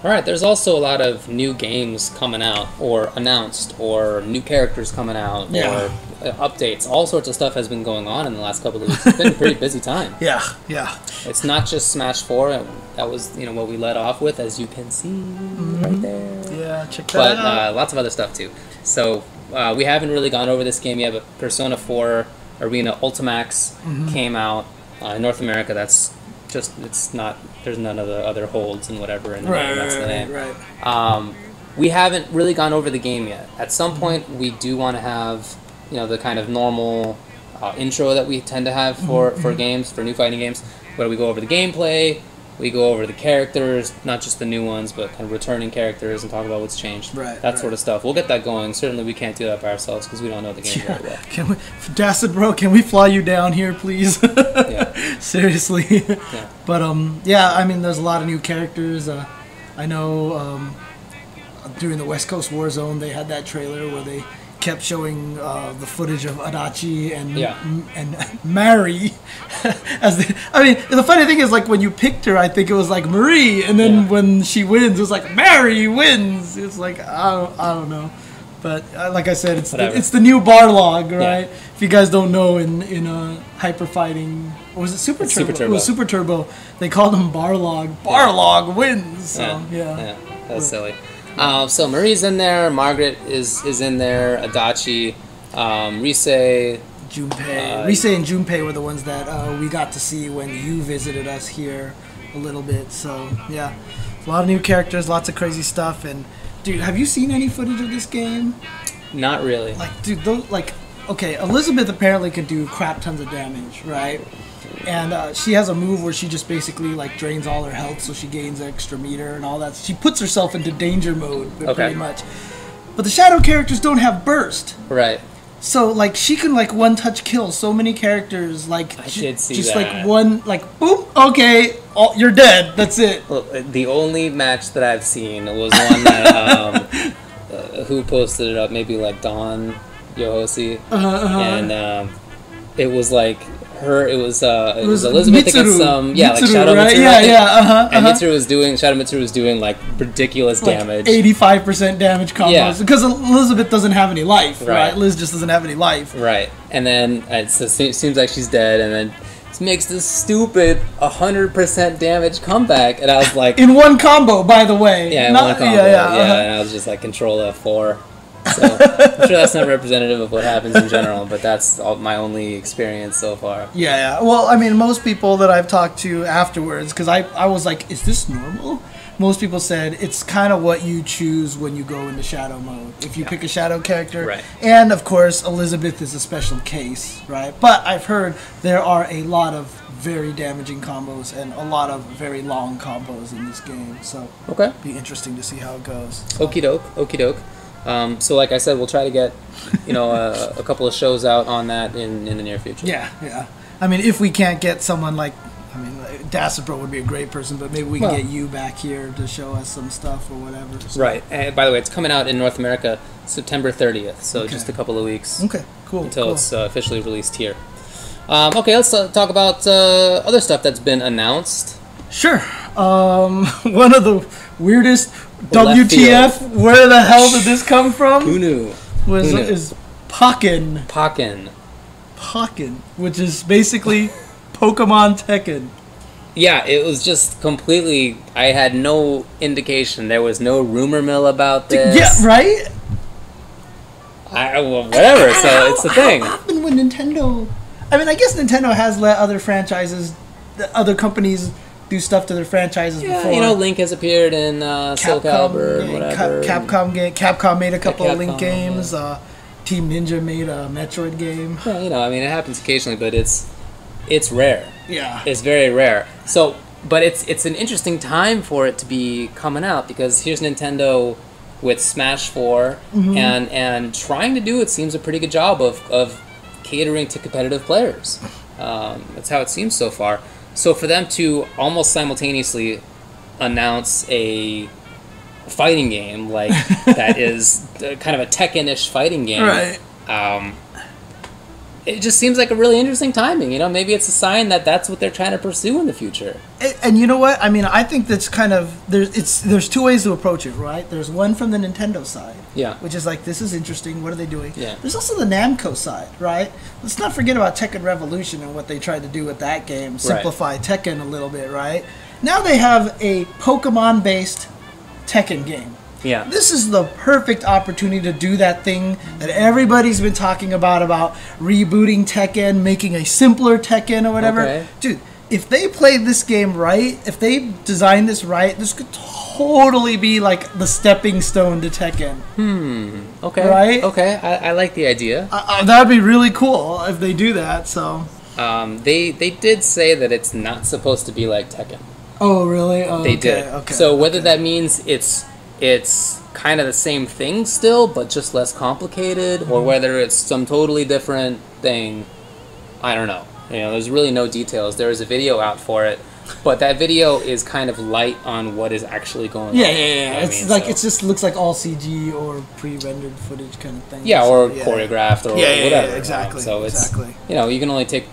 All right, there's also a lot of new games coming out, or announced, or new characters coming out, or updates. All sorts of stuff has been going on in the last couple of weeks. It's been a pretty busy time. Yeah. It's not just Smash 4. That was, what we led off with, as you can see right there. Yeah, check that out. But lots of other stuff too. So we haven't really gone over this game yet, but Persona 4 Arena Ultimax came out in North America. That's just, it's not, there's none of the other holds and whatever in the name. That's the name. Right. We haven't really gone over the game yet. At some point, we do want to have, the kind of normal intro that we tend to have for games, for new fighting games, where we go over the gameplay, we go over the characters, not just the new ones, but kind of returning characters and talk about what's changed. That sort of stuff. We'll get that going. Certainly we can't do that by ourselves because we don't know the game very well. Can we, Dacid bro, can we fly you down here, please? Seriously. Yeah. But, I mean, there's a lot of new characters. I know during the West Coast Warzone, they had that trailer where they kept showing the footage of Adachi and Mari. The funny thing is, like, when you picked her, I think it was like Marie, and then when she wins, it was like Mari wins. It's like I don't know, but like I said, it's the new Barlog, right? Yeah. If you guys don't know, in Hyper Fighting, or was it Super Turbo? Super Turbo? It was Super Turbo. They called him Barlog. Barlog wins. So, yeah. That's silly. So Marie's in there, Margaret is in there, Adachi, Rise, Junpei. Rise and Junpei were the ones that we got to see when you visited us here a little bit. So yeah, a lot of new characters, lots of crazy stuff. And dude, have you seen any footage of this game? Not really. Like, dude, okay, Elizabeth apparently can do crap tons of damage, right? And she has a move where she just basically like drains all her health, so she gains extra meter and all that. She puts herself into danger mode, pretty much. But the shadow characters don't have burst. Right. So like she can like one touch kill so many characters. Like I did see just that. like one like boom. Okay, you're dead. That's it. Well, the only match that I've seen was one that who posted it up? Maybe like Don Yohosi, and it was like. It was Elizabeth Mitsuru. against some Mitsuru, like Shadow right? Mitsuru, and Shadow Mitsuru was doing like ridiculous damage, 85% damage combos because Elizabeth doesn't have any life, right? Liz just doesn't have any life, right? And then it seems like she's dead, and then makes this stupid 100% damage comeback, and I was like, in one combo, by the way, one combo, and I was just like Control F4. So I'm sure that's not representative of what happens in general, but that's my only experience so far. Yeah. Well, I mean, most people that I've talked to afterwards, because I was like, is this normal? Most people said it's kind of what you choose when you go into shadow mode. If you pick a shadow character. Right. And, of course, Elizabeth is a special case, right? But I've heard there are a lot of very damaging combos and a lot of very long combos in this game. So it'll be interesting to see how it goes. So. Okie doke. So like I said, we'll try to get, a couple of shows out on that in the near future. Yeah. I mean, if we can't get someone like Dasipro would be a great person, but maybe we can get you back here to show us some stuff or whatever. So. Right. And by the way, it's coming out in North America September 30th, so just a couple of weeks. Okay, cool. Until it's officially released here. Let's talk about other stuff that's been announced. Sure. One of the weirdest WTF, where the hell did this come from? Who knew? Is Pokken. Pokken, which is basically Pokemon Tekken. Yeah, it was just completely. I had no indication. There was no rumor mill about this. Yeah, right. Whatever. So it's the thing. What happened with Nintendo? I mean, I guess Nintendo has let other franchises, other companies, do stuff to their franchises before. Link has appeared in Soul Calibur and whatever. Capcom made a couple of Link games. Yeah. Team Ninja made a Metroid game. Yeah, it happens occasionally, but it's rare. Yeah. It's very rare. So, but it's an interesting time for it to be coming out because here's Nintendo with Smash 4 and trying to do, it seems, a pretty good job of catering to competitive players. That's how it seems so far. So for them to almost simultaneously announce a fighting game like that is kind of a Tekken-ish fighting game, right? it just seems like a really interesting timing. You know, maybe it's a sign that that's what they're trying to pursue in the future. And you know what? I mean, I think that's kind of there's two ways to approach it, right? There's one from the Nintendo side, which is like, this is interesting. What are they doing? Yeah. There's also the Namco side, right? Let's not forget about Tekken Revolution and what they tried to do with that game, simplify Tekken a little bit, right? Now they have a Pokemon-based Tekken game. Yeah. This is the perfect opportunity to do that thing that everybody's been talking about rebooting Tekken, making a simpler Tekken or whatever. Okay. Dude, if they played this game right, if they designed this right, this could totally be like the stepping stone to Tekken. Okay. Right? Okay. I like the idea. That would be really cool if they do that, so. They did say that it's not supposed to be like Tekken. Oh, really? Oh, they did. Okay. So whether that means it's kind of the same thing still, but just less complicated, or whether it's some totally different thing, I don't know. You know, there's really no details. There is a video out for it, but that video is kind of light on what is actually going on. Yeah. It's like, it just looks like all CG or pre-rendered footage kind of thing. Yeah, or choreographed or whatever. Yeah, exactly. So it's, you know, you can only take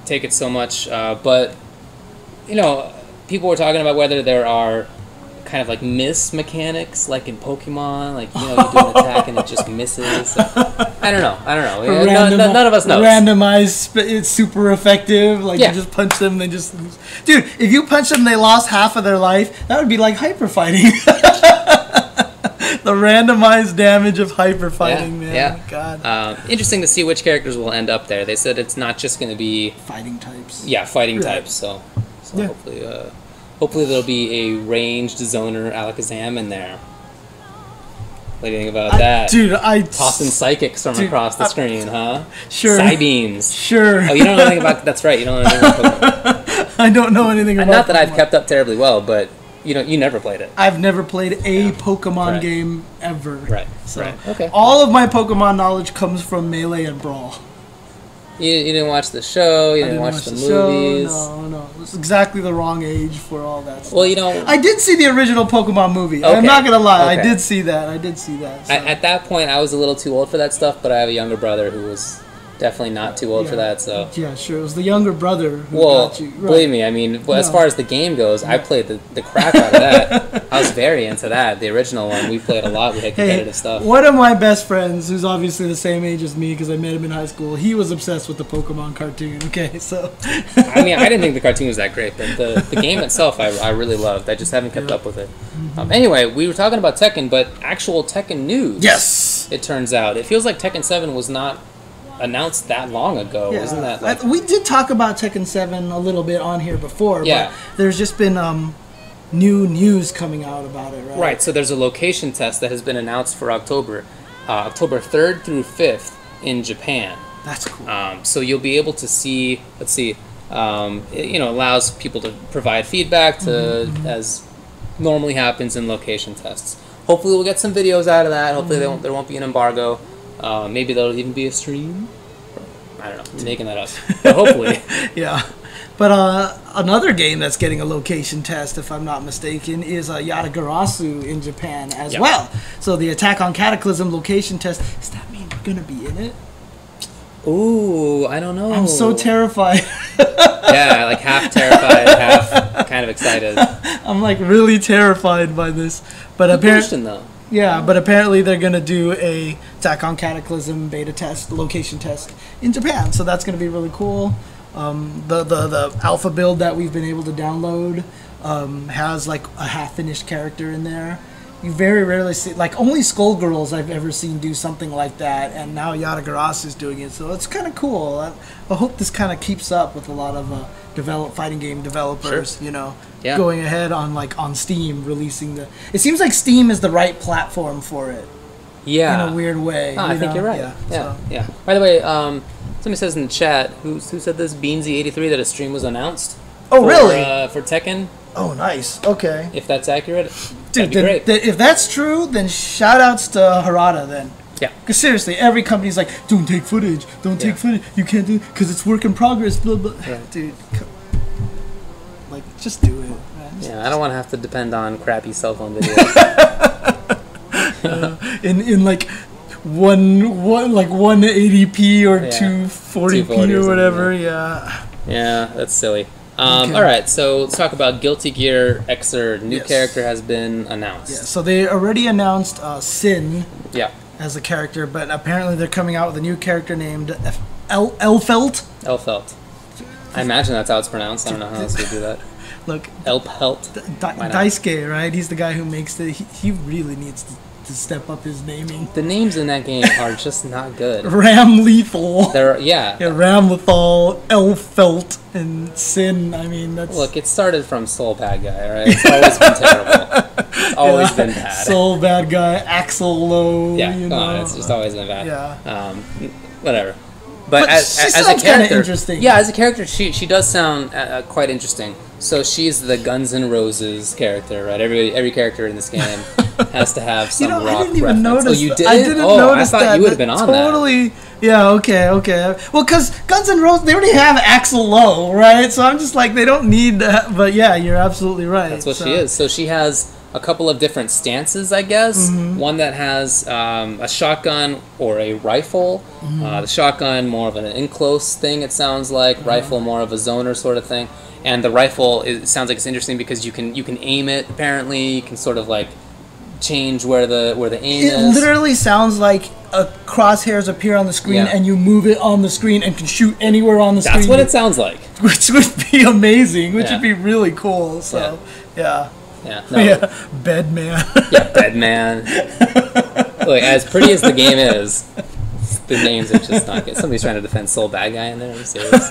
it so much, but, you know, people were talking about whether there are kind of like miss mechanics, like in Pokemon, like, you know, you do an attack and it just misses. So, I don't know. None of us know. Randomized, it's super effective. Like, you just punch them, they just lose. Dude, if you punch them, they lost half of their life. That would be like hyper fighting. The randomized damage of hyper fighting, man. Yeah. God. Interesting to see which characters will end up there. They said it's not just going to be fighting types. Yeah, fighting types. So hopefully there'll be a ranged zoner Alakazam in there. What do you think about that? Dude, tossing psychics from across the screen, huh? Sure. Psybeams. Sure. Oh, you don't know anything about... That's right, you don't know anything about Pokemon. I don't know anything about Not that I've kept up terribly well, but you never played it. I've never played a Pokemon game ever. Right. Okay. All of my Pokemon knowledge comes from Melee and Brawl. You didn't watch the show, you didn't watch the movies. No. It was exactly the wrong age for all that stuff. Well, you know... I did see the original Pokemon movie. Okay. I'm not going to lie. Okay. I did see that. So. At that point, I was a little too old for that stuff, but I have a younger brother who was definitely not too old for that, so... Yeah, sure. It was the younger brother who got you. Right. Believe me, I mean, as far as the game goes, I played the crap out of that. I was very into that. The original one, we played a lot. We had competitive stuff. One of my best friends, who's obviously the same age as me because I met him in high school, he was obsessed with the Pokemon cartoon, okay, so... I mean, I didn't think the cartoon was that great, but the game itself I really loved. I just haven't kept up with it. Anyway, we were talking about Tekken, but actual Tekken news. Yes! It turns out. It feels like Tekken 7 was not announced that long ago. Isn't that like... We did talk about Tekken 7 a little bit on here before, but there's just been new news coming out about it, right? Right, so there's a location test that has been announced for October 3rd through 5th in Japan. That's cool. So you'll be able to see, let's see, it allows people to provide feedback to as normally happens in location tests. Hopefully we'll get some videos out of that. Hopefully there won't be an embargo. Maybe there'll even be a stream. I don't know. I'm making that up. But hopefully. Yeah. But another game that's getting a location test, if I'm not mistaken, is Yatagarasu in Japan as well. So the Attack on Cataclysm location test, does that mean we're going to be in it? Ooh, I don't know. I'm so terrified. Yeah, like half terrified, half kind of excited. I'm like really terrified by this. But apparently, though. Yeah, but apparently they're going to do a Attack on Cataclysm beta test, location test in Japan. So that's going to be really cool. The alpha build that we've been able to download has like a half-finished character in there. You very rarely see, like only Skullgirls I've ever seen do something like that, and now Yatagarasu is doing it, so it's kind of cool. I hope this kind of keeps up with a lot of fighting game developers, going ahead on Steam releasing the... It seems like Steam is the right platform for it. Yeah. In a weird way. I think you're right. Yeah. By the way, somebody says in the chat, who said this, Beansy83, that a stream was announced. Oh, really? For Tekken. Oh, nice. Okay. If that's accurate, dude, that'd be great. If that's true, then shout-outs to Harada then. Yeah. Because seriously, every company's like, don't take footage. Don't take footage. You can't do it because it's work in progress, blah, blah. Yeah. Dude, like, just do it, man. I don't want to have to depend on crappy cell phone videos. In like like 180p or 240p or whatever. Yeah, that's silly. All right, so let's talk about Guilty Gear Xrd. New character has been announced. Yeah, so they already announced Sin as a character, but apparently they're coming out with a new character named Elfelt. Elfelt. I imagine that's how it's pronounced. I don't know how else we do that. Look, Elfelt. Daisuke, right? He's the guy who makes the. He really needs to step up his naming. The names in that game are just not good. Ram Lethal. Yeah, Ram Lethal, Elfelt, and Sin. I mean, that's. Look, it started from Soul Bad Guy, right? It's always been terrible. It's always been bad. Soul Bad Guy, Axel Low. Yeah, come on, it's just always been bad. Yeah. Whatever. But as a character, interesting. Yeah, as a character, she does sound quite interesting. So she's the Guns N' Roses character, right? Every character in this game has to have some rock I didn't even reference. notice. Oh, you didn't? I didn't notice I thought you would have been on that. Totally. Yeah. Okay. Well, because Guns N' Roses, they already have Axl Low, right? So I'm just like, they don't need that. But yeah, you're absolutely right. That's what she is. So she has a couple of different stances, I guess. One that has a shotgun or a rifle. The shotgun more of an in-close thing, it sounds like. Rifle more of a zoner sort of thing. And the rifle, it sounds like it's interesting because you can aim it. Apparently, you can sort of like change where the aim is. It literally sounds like crosshairs appear on the screen and you move it on the screen and can shoot anywhere on the screen. That's what it sounds like. Which would be amazing. Which would be really cool. So yeah. Bedman. Bedman. Look, as pretty as the game is, the names are just not good. Somebody's trying to defend Soul Bad Guy in there. Are you serious?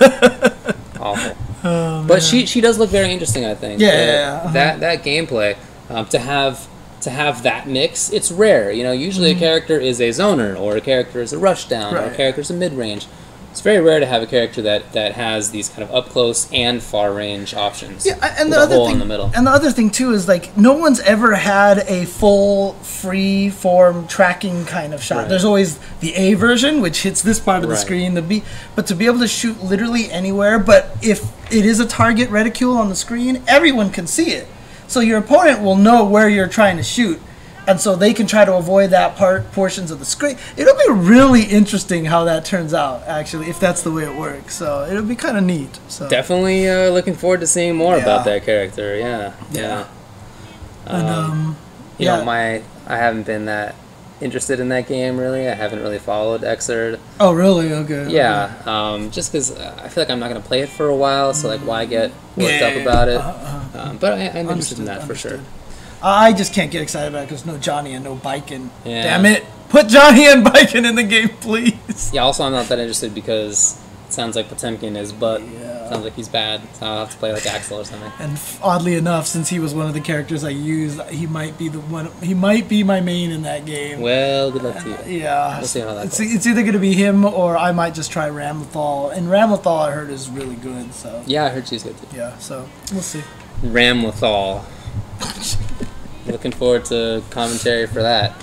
Awful. Oh, but she does look very interesting, I think. Yeah. That gameplay, to have that mix, it's rare. You know, usually a character is a zoner, or a character is a rushdown, or a character is a mid-range. It's very rare to have a character that has these kind of up close and far range options. Yeah, and the other thing in the middle. And the other thing too is like no one's ever had a full free form tracking kind of shot. There's always the A version, which hits this part of the screen, the B, but to be able to shoot literally anywhere, but if it is a target reticule on the screen, everyone can see it. So your opponent will know where you're trying to shoot. And so they can try to avoid that portions of the screen. It'll be really interesting how that turns out, actually, if that's the way it works. So it'll be kind of neat. So definitely looking forward to seeing more about that character. Yeah. And, you know, I haven't been that interested in that game really. I haven't really followed Xrd. Oh, really? Okay. Yeah. Just because I feel like I'm not going to play it for a while, so like why get worked up about it? But I'm interested in that for sure. I just can't get excited about it because no Johnny and no biking. Yeah. Damn it. Put Johnny and biking in the game, please. Yeah, also I'm not that interested because it sounds like Potemkin is, but sounds like he's bad, so I'll have to play like Axel or something. And oddly enough, since he was one of the characters I used, he might be my main in that game. Well, good luck to you. Yeah. We'll see how that goes. It's either going to be him or I might just try Ramlethal. And Ramlethal I heard is really good, so. Yeah, I heard she's good too. Yeah, so we'll see. Ramlethal. Looking forward to commentary for that.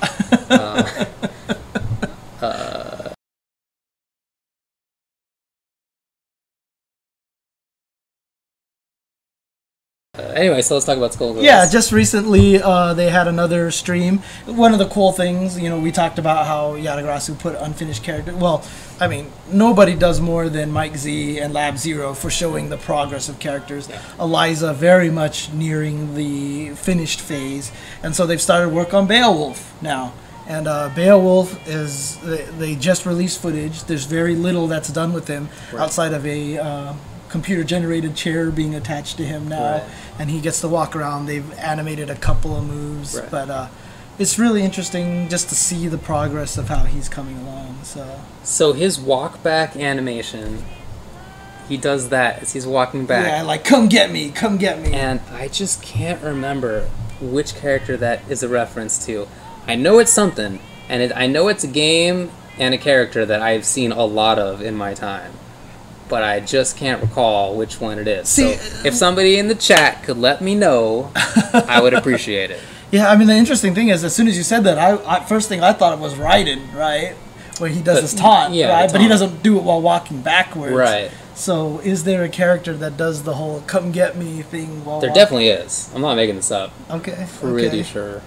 Anyway, so let's talk about Skullgirls. Yeah, just recently they had another stream. One of the cool things, you know, we talked about how Yatagarasu put unfinished characters. Well, I mean, nobody does more than Mike Z and Lab Zero for showing the progress of characters. Yeah. Eliza very much nearing the finished phase, and so they've started work on Beowulf now. And Beowulf is, they just released footage. There's very little that's done with him outside of a computer-generated chair being attached to him now, and he gets to walk around. They've animated a couple of moves, but it's really interesting just to see the progress of how he's coming along. So his walk back animation, he does that as he's walking back. Yeah, like come get me, come get me. And I just can't remember which character that is a reference to. I know it's something, and I know it's a game and a character that I've seen a lot of in my time. But I just can't recall which one it is. See, so if somebody in the chat could let me know, I would appreciate it. Yeah, I mean, the interesting thing is, as soon as you said that, I first thing I thought it was Raiden, right? Where he does his taunt, right? But he doesn't do it while walking backwards. Right. So is there a character that does the whole come get me thing while There definitely is. I'm not making this up. Okay. Pretty sure.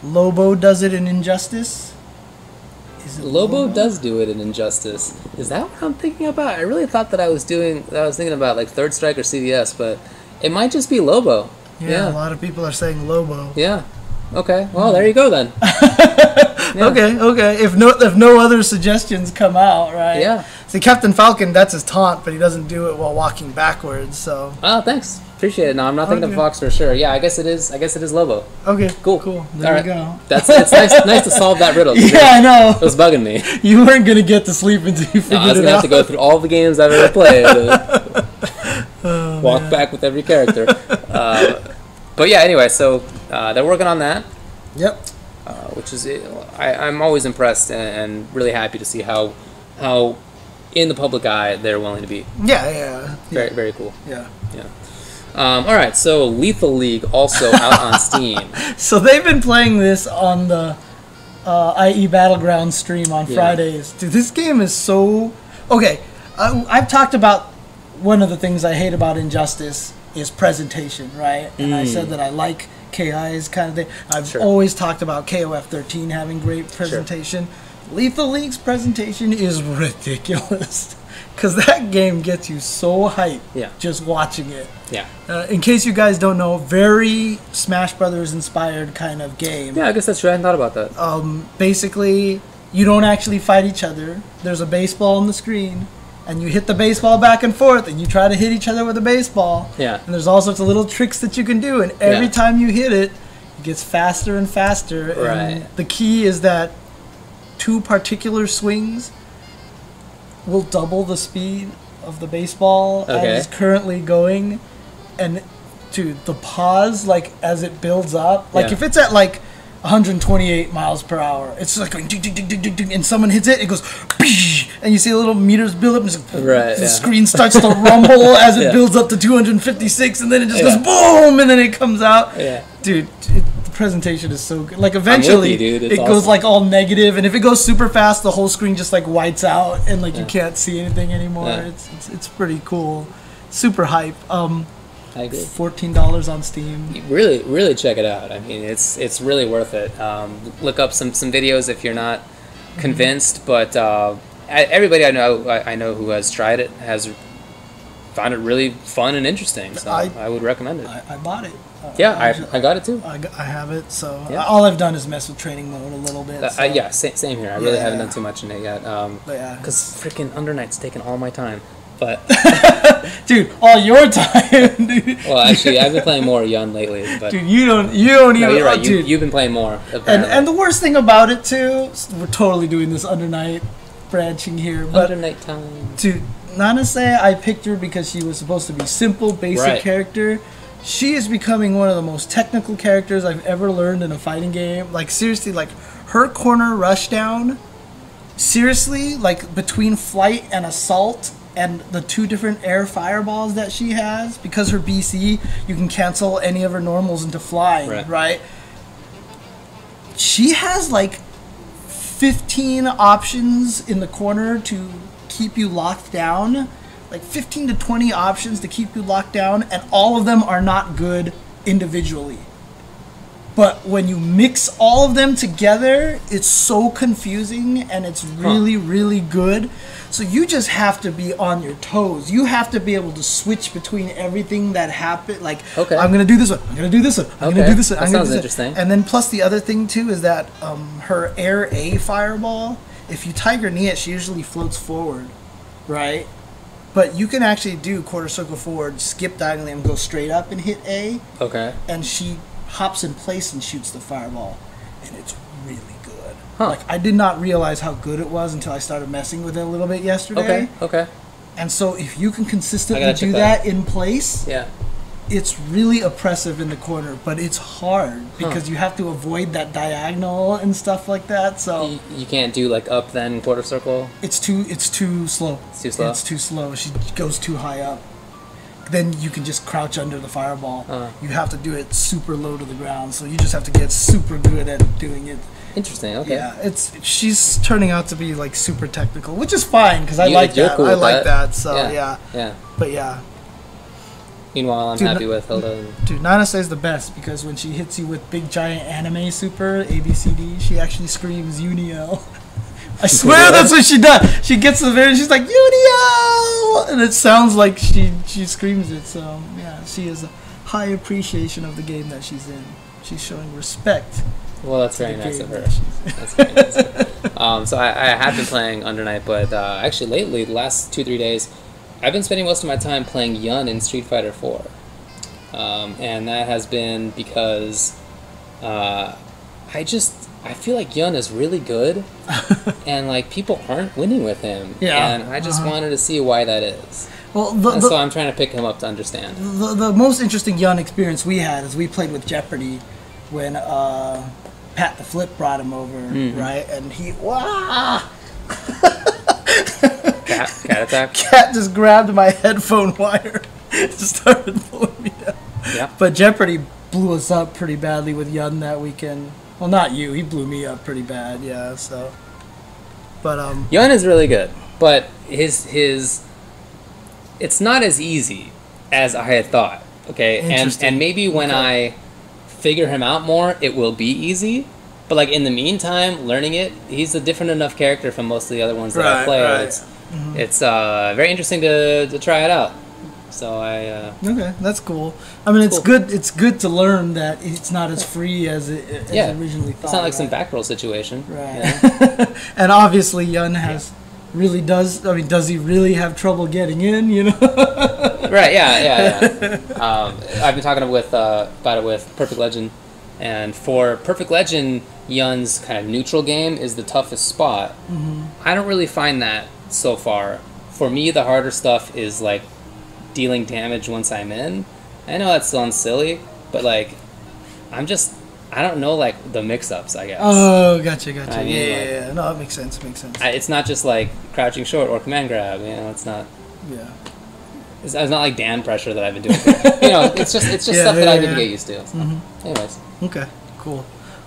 Lobo does it in Injustice. Lobo does do it in Injustice. Is that what I'm thinking about? I really thought that I was thinking about like Third Strike or CVS, but it might just be Lobo. Yeah, a lot of people are saying Lobo. Yeah. Okay. Well, there you go then. Okay. If no other suggestions come out, right? Yeah. See, Captain Falcon, that's his taunt, but he doesn't do it while walking backwards. So. Oh, thanks. Appreciate it. No, I'm not thinking of Fox for sure. Yeah, I guess it is Lobo. Okay. Cool. There you go. It's nice to solve that riddle. Yeah, I know. It was bugging me. You weren't gonna get to sleep until you figured it out. I was gonna have to go through all the games I've ever played. Walk back with every character. But yeah, anyway, so they're working on that. Yep. Which is, I'm always impressed and really happy to see how in the public eye they're willing to be. Yeah. Very, very cool. Yeah. All right, so Lethal League also out on Steam. So they've been playing this on the IE Battleground stream on Fridays. Dude, this game is so... Okay, I've talked about one of the things I hate about Injustice is presentation, right? And I said that I like KI's kind of thing. I've always talked about KOF 13 having great presentation. Lethal League's presentation is ridiculous. Because that game gets you so hyped just watching it. Yeah. In case you guys don't know, very Smash Brothers inspired kind of game. Yeah, I guess that's true. I hadn't thought about that. Basically, you don't actually fight each other. There's a baseball on the screen, and you hit the baseball back and forth, and you try to hit each other with a baseball. Yeah. And there's all sorts of little tricks that you can do, and every time you hit it, it gets faster and faster. Right. And the key is that 2 particular swings will double the speed of the baseball as it's currently going, and the pause, like as it builds up, like if it's at like 128 miles per hour, it's like going ding, ding, ding, ding, ding, ding, and someone hits it, it goes and you see the little meters build up, and the screen starts to rumble as it builds up to 256, and then it just goes boom, and then it comes out. Dude, the presentation is so good. Like eventually it goes like all negative, and if it goes super fast, the whole screen just like whites out, and like you can't see anything anymore. It's pretty cool. Super hype. I agree. $14 on Steam. Really check it out. I mean, it's really worth it. Look up some videos if you're not convinced, but everybody I know who has tried it has found it really fun and interesting. So I would recommend it. I bought it. I got it too. I have it. So all I've done is mess with training mode a little bit. So. Same here. I really haven't done too much in it yet. Because freaking Undernight's taken all my time. But dude, all your time, dude. Well, actually, I've been playing more Yun lately. But dude, you don't even. You're right. Dude. You've been playing more. And the worst thing about it too, we're totally doing this Undernight branching here. But Undernight time. Dude, Nanase, I picked her because she was supposed to be simple, basic character. She is becoming one of the most technical characters I've ever learned in a fighting game. Like seriously, like her corner rushdown. Seriously, like between flight and assault. And the 2 different air fireballs that she has, because her BC, you can cancel any of her normals into flying, right? She has like 15 options in the corner to keep you locked down, like 15 to 20 options to keep you locked down, and all of them are not good individually. But when you mix all of them together, it's so confusing, and it's really, really good. So you just have to be on your toes. You have to be able to switch between everything that happened. Like, I'm going to do this one. I'm going to do this one. I'm going to do this one. That sounds interesting. And then plus the other thing, too, is that her Air A fireball, if you Tiger Knee it, she usually floats forward, right? But you can actually do quarter circle forward, skip diagonally, and go straight up and hit A. Okay. And she hops in place and shoots the fireball, and it's really good. Like, I did not realize how good it was until I started messing with it a little bit yesterday. Okay. And so if you can consistently do that in place, it's really oppressive in the corner, but it's hard because you have to avoid that diagonal and stuff like that. So you can't do like up then quarter circle. It's too slow. It's too slow. It's too slow. She goes too high up. Then you can just crouch under the fireball. You have to do it super low to the ground, so you just have to get super good at doing it. Interesting. Okay. Yeah, she's turning out to be like super technical, which is fine because I like that. Cool I like that. So yeah. But yeah. Meanwhile, I'm happy with Hilda. Dude, Nanase is the best because when she hits you with big giant anime super ABCD, she actually screams Uniel, I swear that's what she does. She gets the video, she's like, Yu-Gi-Oh! And it sounds like she screams it. So, yeah, she has a high appreciation of the game that she's in. She's showing respect. Well, that's very nice of her. That's very nice of her. So I have been playing Under Night, but actually lately, the last 2-3 days, I've been spending most of my time playing Yun in Street Fighter 4. And that has been because I feel like Yun is really good, and like people aren't winning with him. Yeah. And I just wanted to see why that is. Well, so I'm trying to pick him up to understand. The most interesting Yun experience we had is we played with Jeopardy when Pat the Flip brought him over, right? And he Cat attack. Cat just grabbed my headphone wire and started pulling me down. Yeah. But Jeopardy blew us up pretty badly with Yun that weekend. Well, not you. He blew me up pretty bad. Yeah. So. But Yun is really good, but his it's not as easy as I had thought. Okay, and maybe when I figure him out more, it will be easy. But like in the meantime, learning it, he's a different enough character from most of the other ones that I play. Right. It's very interesting to try it out. So okay, that's cool. I mean, it's good. It's good to learn that it's not as free as it originally thought. It's not like some back roll situation, right? You know? And obviously, Yun really does. I mean, does he really have trouble getting in? You know? Right? Yeah. I've been talking about it with Perfect Legend, and for Perfect Legend, Yun's kind of neutral game is the toughest spot. I don't really find that so far. For me, the harder stuff is like dealing damage once I'm in. I know that sounds silly, but like I don't know like the mix-ups, I guess. Oh, gotcha. Yeah. No, it makes sense. It's not just like crouching short or command grab. You know, it's not. Yeah. It's not like Dan pressure that I've been doing. You know, it's just stuff that I need to get used to. So. Anyways. Okay. Cool.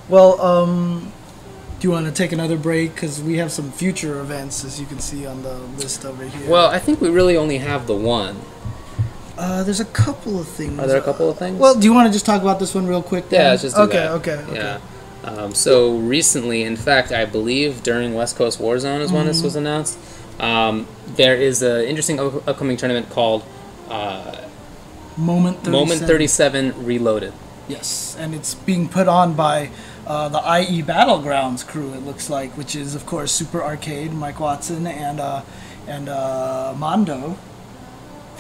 Well, do you want to take another break because we have some future events, as you can see on the list over here? Well, I think we really only have the one. There's a couple of things. Are there a couple of things? Well, do you want to just talk about this one real quick? Then? Yeah, let's just do that. Okay. Yeah. So recently, in fact, I believe during West Coast Warzone is when this was announced. There is an interesting upcoming tournament called Moment 37 Reloaded. Yes, and it's being put on by the IE Battlegrounds crew. It looks like, which is of course Super Arcade, Mike Watson, and Mondo.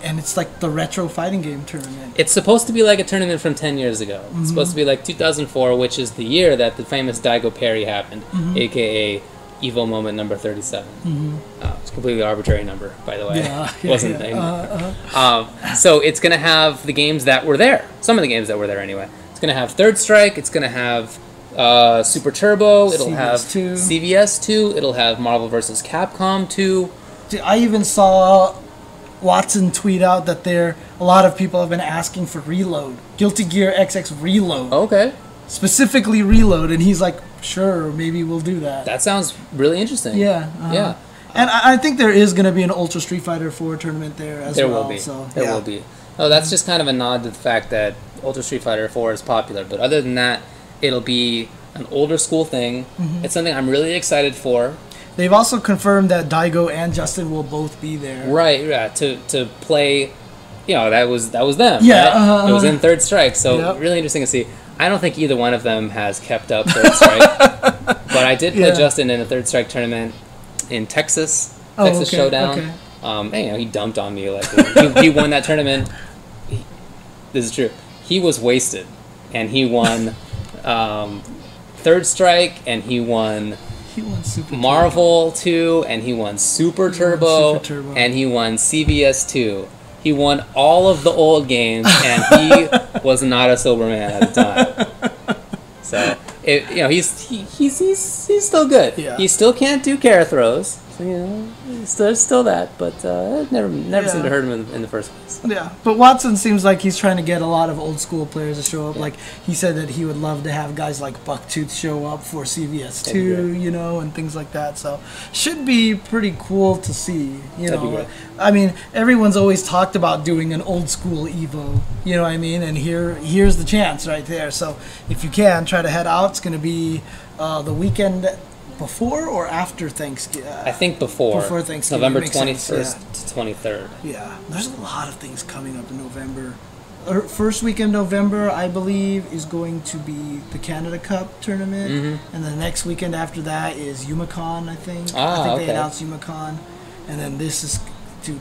And it's like the retro fighting game tournament. It's supposed to be like a tournament from 10 years ago. It's supposed to be like 2004, which is the year that the famous Daigo Parry happened, a.k.a. Evo Moment number 37. It's a completely arbitrary number, by the way. So it's going to have the games that were there. Some of the games that were there anyway. It's going to have Third Strike. It's going to have Super Turbo. It'll have CVS 2. It'll have Marvel vs. Capcom 2. I even saw Watson tweet out that a lot of people have been asking for Reload. Guilty Gear XX Reload. Okay. Specifically Reload, and he's like, sure, maybe we'll do that. That sounds really interesting. Yeah. Yeah. And I think there is going to be an Ultra Street Fighter 4 tournament there as well. There will be. So, there will be. Oh, that's just kind of a nod to the fact that Ultra Street Fighter 4 is popular. But other than that, it'll be an older school thing. It's something I'm really excited for. They've also confirmed that Daigo and Justin will both be there. Right, yeah, to play, you know, that was them. Yeah, right? It was in Third Strike, so really interesting to see. I don't think either one of them has kept up Third Strike, but I did play Justin in a Third Strike tournament in Texas Showdown. And, you know, he dumped on me like he won that tournament. This is true. He was wasted, and he won Third Strike, and he won Super Marvel 2, and he won Super Turbo, and he won CVS 2. He won all of the old games, and he was not a sober man at the time. So, you know, he's still good. Yeah. He still can't do Kara throws. So, you know, there's still that, but never seemed to hurt him in the first place. Yeah, but Watson seems like he's trying to get a lot of old school players to show up. Like, he said that he would love to have guys like Bucktooth show up for CVS 2, you know, and things like that. So, should be pretty cool to see, you know. I mean, everyone's always talked about doing an old school Evo, you know what I mean? And here's the chance right there. So, if you can, try to head out. It's going to be the weekend before or after Thanksgiving? I think before. Before Thanksgiving. November 21st to 23rd. Yeah, there's a lot of things coming up in November. First week in November, I believe, is going to be the Canada Cup tournament, and the next weekend after that is UMACon. I think. I think they announced UMACon, and then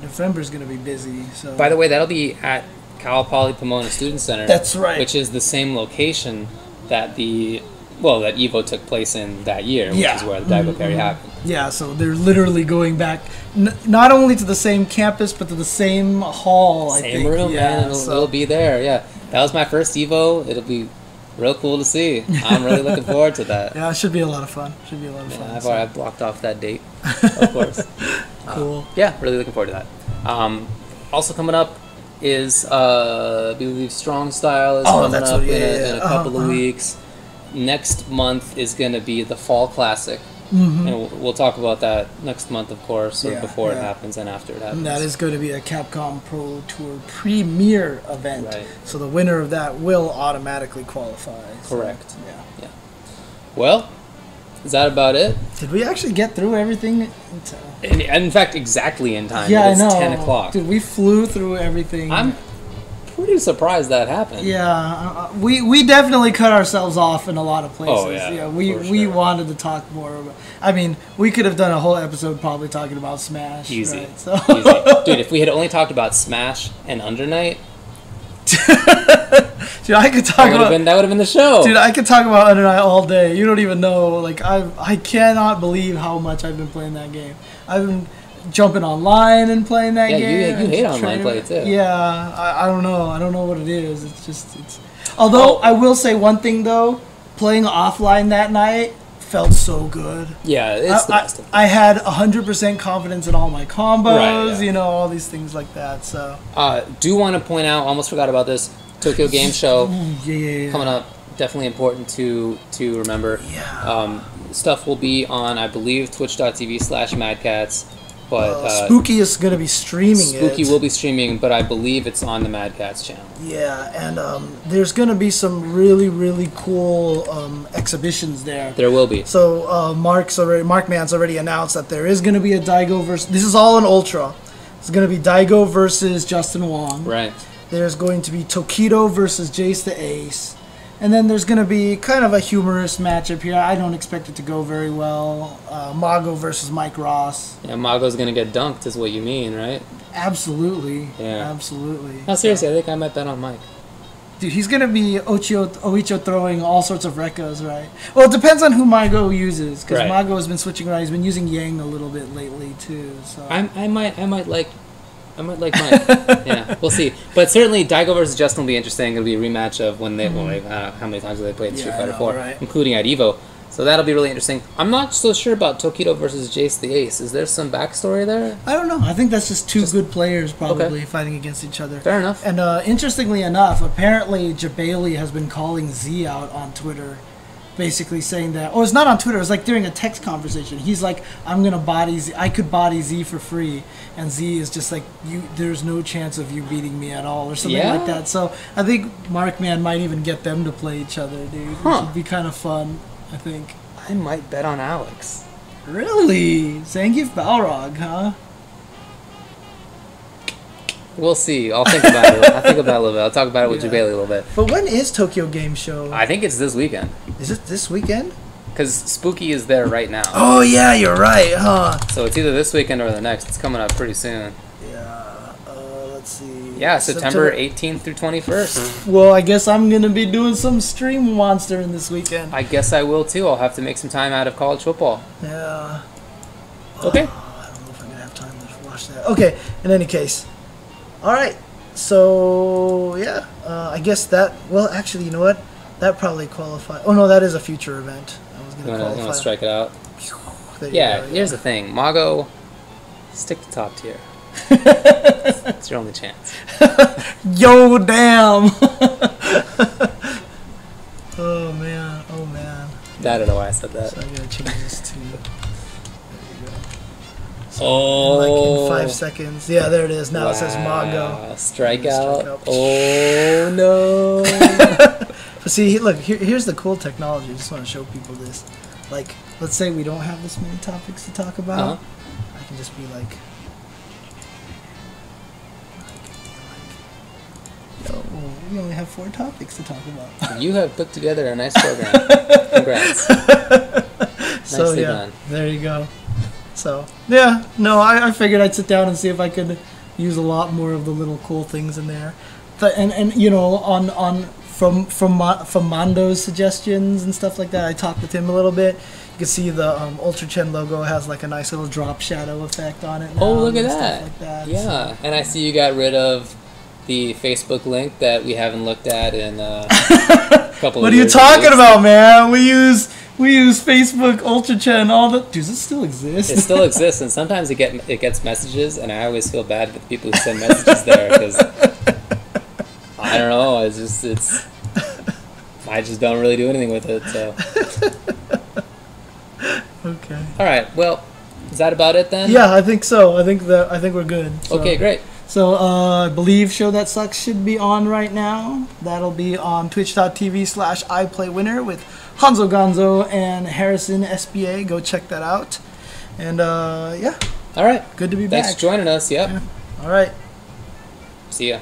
November is going to be busy. So. By the way, that'll be at Cal Poly Pomona Student Center. That's right. Which is the same location that that EVO took place in that year, which is where the Daigo Carry happened. Yeah, so they're literally going back not only to the same campus, but to the same hall, I think. Same room, man. It'll be there, yeah. That was my first EVO. It'll be real cool to see. I'm really looking forward to that. Yeah, it should be a lot of fun. I've already blocked off that date, of course. Cool. Yeah, really looking forward to that. Also coming up is, I believe, Strong Style is coming up in a couple of weeks. Next month is going to be the Fall Classic. And we'll talk about that next month, of course, or before it happens and after it happens. And that is going to be a Capcom Pro Tour Premier event. Right. So the winner of that will automatically qualify. Correct. So, yeah. Well, is that about it? Did we actually get through everything? In fact, exactly in time. Yeah, it's I know. 10 o'clock. Dude, we flew through everything. I'm pretty surprised that happened. Yeah, we definitely cut ourselves off in a lot of places. Oh, yeah, we wanted to talk more about. I mean, we could have done a whole episode probably talking about Smash. Easy. Right? So. Easy. Dude, if we had only talked about Smash and Under Night, dude, I could talk about that would have been the show. Dude, I could talk about Under Night all day. You don't even know. Like I cannot believe how much I've been playing that game. I've been jumping online and playing that game. Yeah, you hate online play too. Yeah, I don't know. I don't know what it is. It's. Although I will say one thing though, playing offline that night felt so good. Yeah, it's the best. I had 100% confidence in all my combos. Right, yeah. You know, all these things like that. So. Do want to point out, almost forgot about this, Tokyo Game Show yeah. coming up. Definitely important to remember. Yeah. Stuff will be on, I believe, twitch.tv/madcats. But Spooky is going to be streaming Spooky will be streaming, but I believe it's on the Mad Cats channel. Yeah, and there's going to be some really, really cool exhibitions there. There will be. So Mark Man's already announced that there is going to be a Daigo versus... This is all in Ultra. It's going to be Daigo versus Justin Wong. Right. There's going to be Tokido versus Jace the Ace. And then there's going to be kind of a humorous matchup here. I don't expect it to go very well. Mago versus Mike Ross. Yeah, Mago's going to get dunked is what you mean, right? Absolutely. Yeah. Absolutely. No, seriously, I think I might bet on Mike. Dude, he's going to be Oicho throwing all sorts of Rekkas, right? Well, it depends on who Mago uses, because Mago has been switching around. He's been using Yang a little bit lately, too. So I might like Mike. Yeah, we'll see. But certainly, Daigo versus Justin will be interesting. It'll be a rematch of when they, how many times have they played Street Fighter 4, right? Including at EVO. So that'll be really interesting. I'm not so sure about Tokido versus Jace the Ace. Is there some backstory there? I don't know. I think that's just two good players probably fighting against each other. Fair enough. And interestingly enough, apparently Jabali has been calling Z out on Twitter, basically saying that, it's not on Twitter, it was like during a text conversation. He's like, I'm going to body Z, I could body Z for free. And Z is just like, there's no chance of you beating me at all, or something like that. So I think Markman might even get them to play each other, dude. Which would be kind of fun, I think. I might bet on Alex. Really? Zangief Balrog, huh? We'll see. I'll think about it. I'll think about it a little bit. I'll talk about it with Jabali a little bit. But when is Tokyo Game Show? I think it's this weekend. Is it this weekend? Because Spooky is there right now. Oh, yeah, you're right, huh? So it's either this weekend or the next. It's coming up pretty soon. Yeah, let's see. Yeah, September 18th through 21st. Well, I guess I'm going to be doing some stream monstering this weekend. I guess I will, too. I'll have to make some time out of college football. Yeah. Okay. I don't know if I'm going to have time to watch that. Okay, in any case. All right. So, yeah. I guess that... Well, actually, you know what? That probably qualifies. Oh, no, that is a future event. I was going to qualify. You want to strike it out? Yeah, here's the thing. Mago, stick to top tier. It's your only chance. Yo, damn. Oh, man. Oh, man. I don't know why I said that. So I got to change this to... Oh, like in 5 seconds. Yeah, there it is. Now it says Mago. Strikeout. Oh, no. But see, look, here's the cool technology. I just want to show people this. like, let's say we don't have this many topics to talk about. I can just be like, yo, we only have 4 topics to talk about. You have put together a nice program. Congrats. So Nicely yeah, done. there you go. So yeah, no, I figured I'd sit down and see if I could use a lot more of the little cool things in there, and you know, from Mando's suggestions and stuff like that. I talked with him a little bit. You can see the UltraChen logo has like a nice little drop shadow effect on it now. Oh, look at and that! Stuff like that. Yeah, and I see you got rid of the Facebook link that we haven't looked at in a couple What of are you years. talking about, man? We use Facebook, UltraChen, all the... Does it still exist? It still exists, and sometimes it gets messages, and I always feel bad for the people who send messages there, because I don't know, I just don't really do anything with it, so... Okay. Alright, well, is that about it then? Yeah, I think so. I think we're good. So. Okay, great. So, I believe Show That Sucks should be on right now. That'll be on twitch.tv/iplaywinner with Hanzo Gonzo and Harrison SBA. Go check that out. And, yeah. Alright. Good to be back. Thanks for joining us, yep. Yeah. Alright. See ya.